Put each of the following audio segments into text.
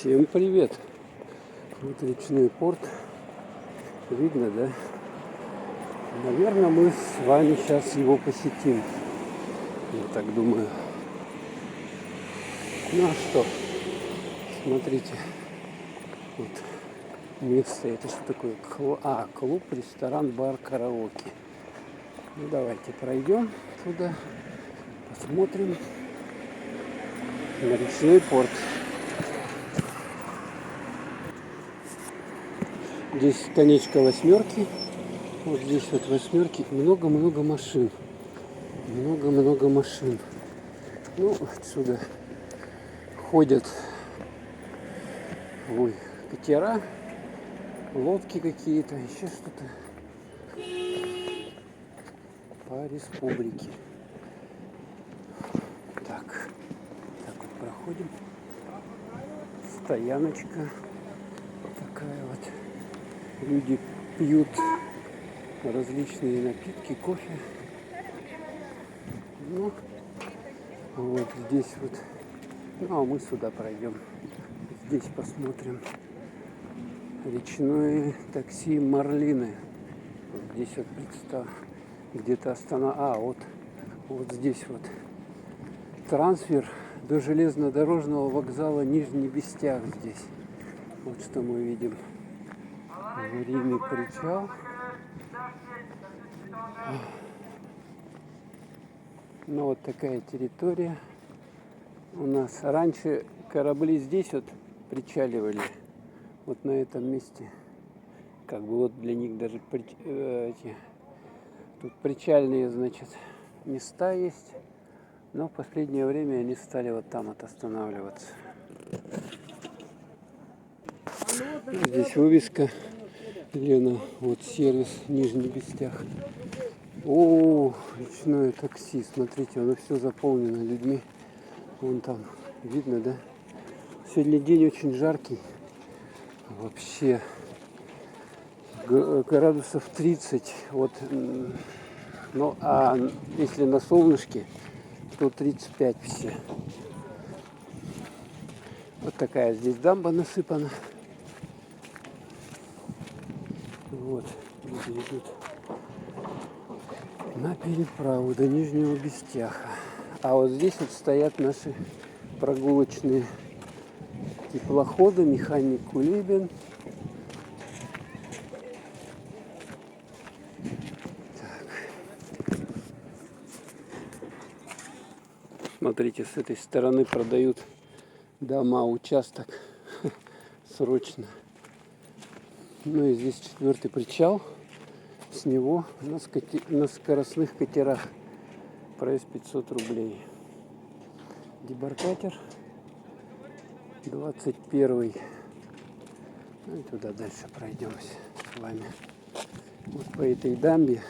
Всем привет! Вот речной порт. Видно, да? Наверное, мы с вами сейчас его посетим. Я так думаю. Ну а что? Смотрите. Вот место. Это что такое? Клуб, ресторан, бар, караоке. Ну давайте пройдем туда. Посмотрим на речной порт. Здесь конечка восьмерки. Вот здесь вот восьмерки. Много-много машин. Много-много машин. Ну, отсюда ходят катера, лодки какие-то, еще что-то по республике. Так вот проходим. Стояночка такая вот. Люди пьют различные напитки, кофе. Ну, вот здесь вот. Ну, а мы сюда пройдем. Здесь посмотрим. Речное такси Марлины. Вот здесь вот где-то вот здесь вот. Трансфер до железнодорожного вокзала Нижний Бестях здесь. Вот что мы видим. Аварийный причал. Ну вот такая территория у нас. Раньше корабли здесь вот причаливали. Вот на этом месте. Как бы вот для них даже тут причальные, значит, места есть. Но в последнее время они стали вот там вот останавливаться. Здесь вывеска Лена, вот сервис Нижний Бестях. О, речное такси, смотрите, оно все заполнено людьми. Вон там, видно, да? Сегодня день очень жаркий. Вообще градусов 30. Вот, ну, а если на солнышке, то 35 все. Вот такая здесь дамба насыпана. Вот, люди идут на переправу до Нижнего Бестяха. А вот здесь вот стоят наши прогулочные теплоходы, механик Кулибин. Так. Смотрите, с этой стороны продают дома, участок срочно. Ну и здесь 4-й причал. С него на скоростных катерах проезд 500 рублей. Дебаркатер 21-й. Ну и туда дальше пройдемся с вами. Вот по этой дамбе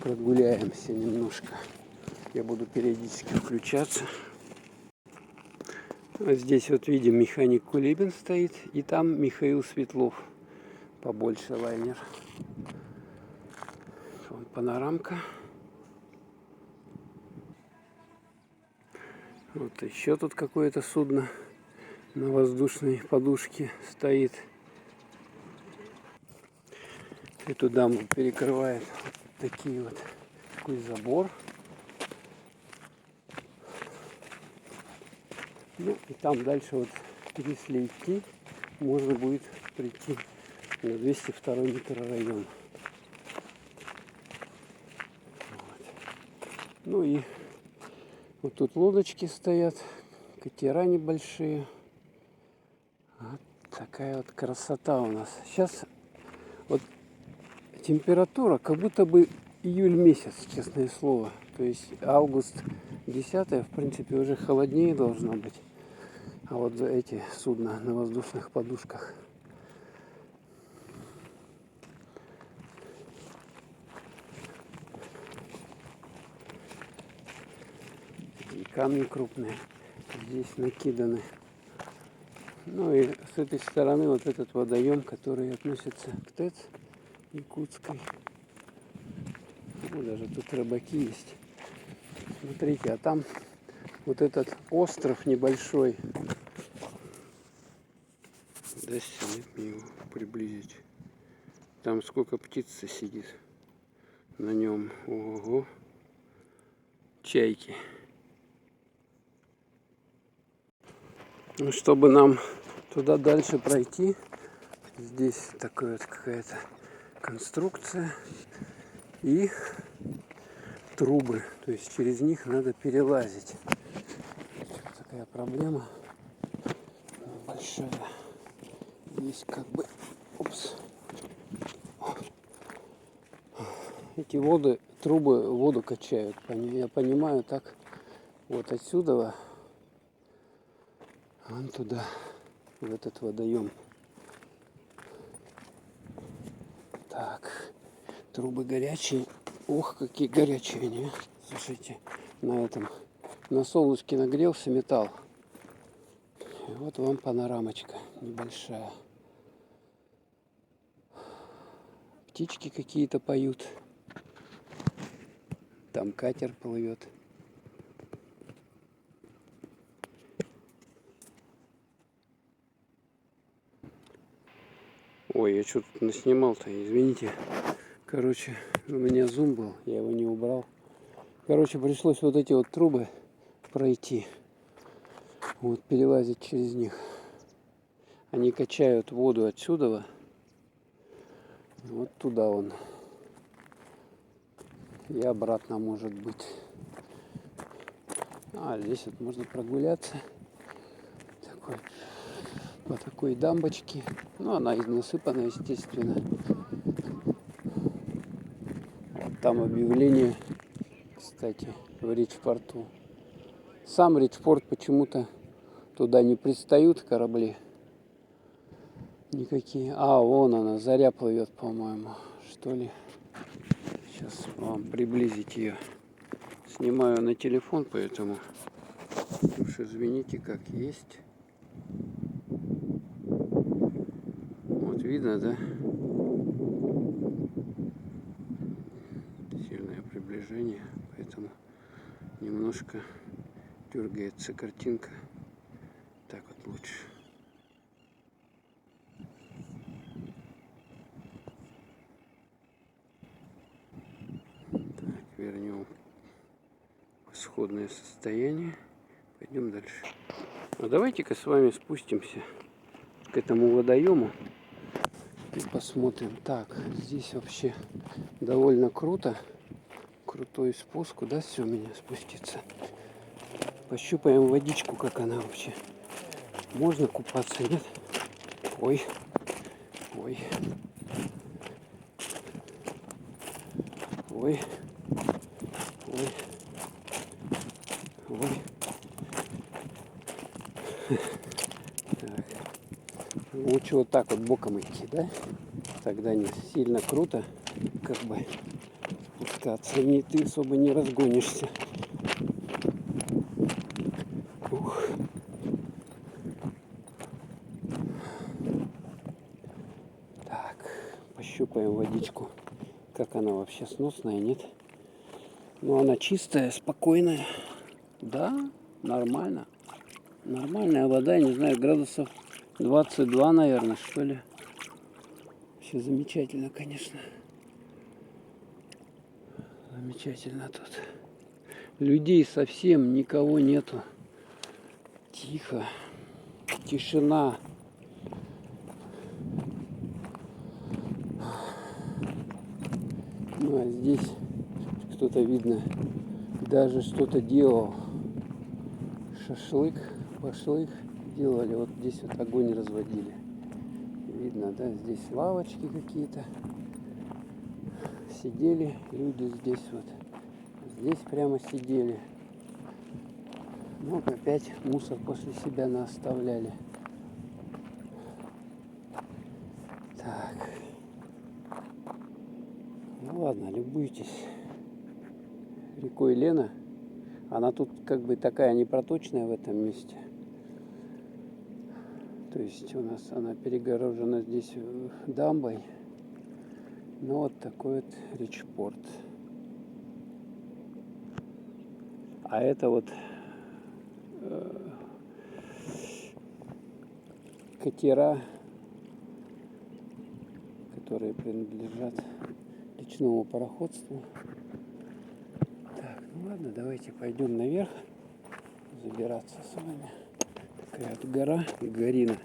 прогуляемся немножко. Я буду периодически включаться. Вот здесь вот видим, механик Кулибин стоит. И там Михаил Светлов. Побольше лайнер. Вот панорамка. Вот еще тут какое-то судно на воздушной подушке стоит. Эту дамбу перекрывает вот такой забор. Ну и там дальше вот, если идти, можно будет прийти на 202-й микрорайон. Вот. Ну и вот тут лодочки стоят, катера небольшие. Вот такая вот красота у нас. Сейчас вот температура как будто бы июль месяц, честное слово. То есть август 10, в принципе, уже холоднее должно быть. А вот за эти судна на воздушных подушках. И камни крупные здесь накиданы. Ну и с этой стороны вот этот водоем, который относится к ТЭЦ Якутской. Ну, даже тут рыбаки есть. Смотрите, а там вот этот остров небольшой. Да, сидит мне его приблизить. Там сколько птиц сидит на нем. Ого. Чайки. Ну, чтобы нам туда дальше пройти, здесь такая вот какая-то конструкция и трубы. То есть через них надо перелазить. Такая проблема большая. Здесь как бы... Упс. Эти трубы воду качают. Я понимаю, так вот отсюда вон туда, в этот водоем. Так, трубы горячие. Ох, какие горячие они. Слушайте, на солнышке нагрелся металл. И вот вам панорамочка небольшая. Птички какие-то поют. Там катер плывет. Ой, я что тут наснимал-то, извините. Короче, у меня зум был, я его не убрал. Короче, пришлось вот эти вот трубы пройти. Вот, перелазить через них. Они качают воду отсюда. Вот туда он. И обратно может быть. А здесь вот можно прогуляться. По такой дамбочке. Ну, она насыпана, естественно. Вот там объявление, кстати, в Ричпорту. Сам Ричпорт почему-то туда не пристают корабли. Никакие. А, вон она, заря плывет, по-моему. Что ли? Сейчас вам приблизить ее. Снимаю на телефон, поэтому уж извините, как есть. Вот видно, да? Сильное приближение, поэтому немножко дергается картинка. Так вот лучше. Так, вернем в исходное состояние. Пойдем дальше. А давайте-ка с вами спустимся к этому водоему и посмотрим. Так, здесь вообще довольно круто. Крутой спуск. Куда все у меня спуститься? Пощупаем водичку, как она вообще. Можно купаться, нет? Ой. Ой. Ой. Ой. Ой. Так. Лучше вот так вот боком идти, да? Тогда не сильно круто, как бы спускаться. И ты особо не разгонишься. Ух. Так, пощупаем водичку. Как она вообще, сносная, нет? Ну, она чистая, спокойная. Да, нормально. Нормальная вода, не знаю, градусов 22, наверное, что ли. Все замечательно, конечно. Замечательно тут. Людей совсем никого нету. Тихо. Тишина. Ну, а здесь кто-то, видно, даже что-то делал. Шашлык, башлык делали. Вот здесь вот огонь разводили. Видно, да, здесь лавочки какие-то. Сидели люди здесь вот. Здесь прямо сидели. Ну, опять мусор после себя наоставляли. Так. Ну ладно, любуйтесь рекой Лена. Она тут как бы такая непроточная в этом месте. То есть у нас она перегорожена здесь дамбой. Ну вот такой вот Ричпорт. А это вот катера которые принадлежат речному пароходству. Так, ну ладно, давайте пойдем наверх забираться с вами. Такая вот гора, горина.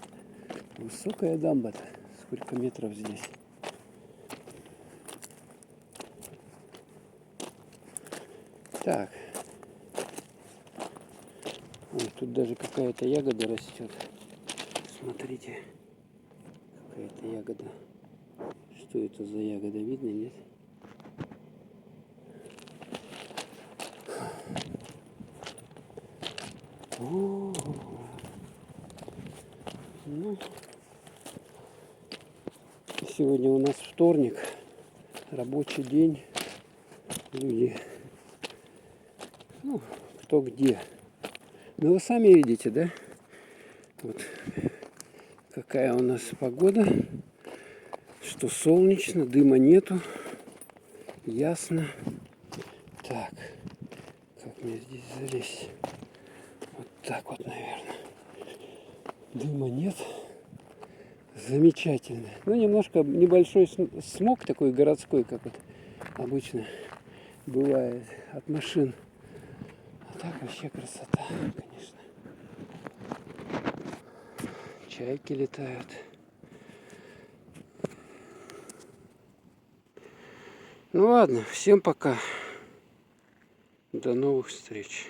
Высокая дамба-то. Сколько метров здесь? Так. Ой, тут даже какая-то ягода растет. Смотрите. Какая-то ягода. Что это за ягода? Видно, нет? О, ну, сегодня у нас вторник, рабочий день. Люди, ну, кто где. Но вы сами видите, да? Вот какая у нас погода. Что солнечно, дыма нету. Ясно. Так, как мне здесь залезть? Вот так вот, наверное. Дыма нет. Замечательно. Ну, немножко небольшой смог такой городской, как вот обычно бывает от машин. А так вообще красота, конечно. Чайки летают. Ну ладно, всем пока. До новых встреч.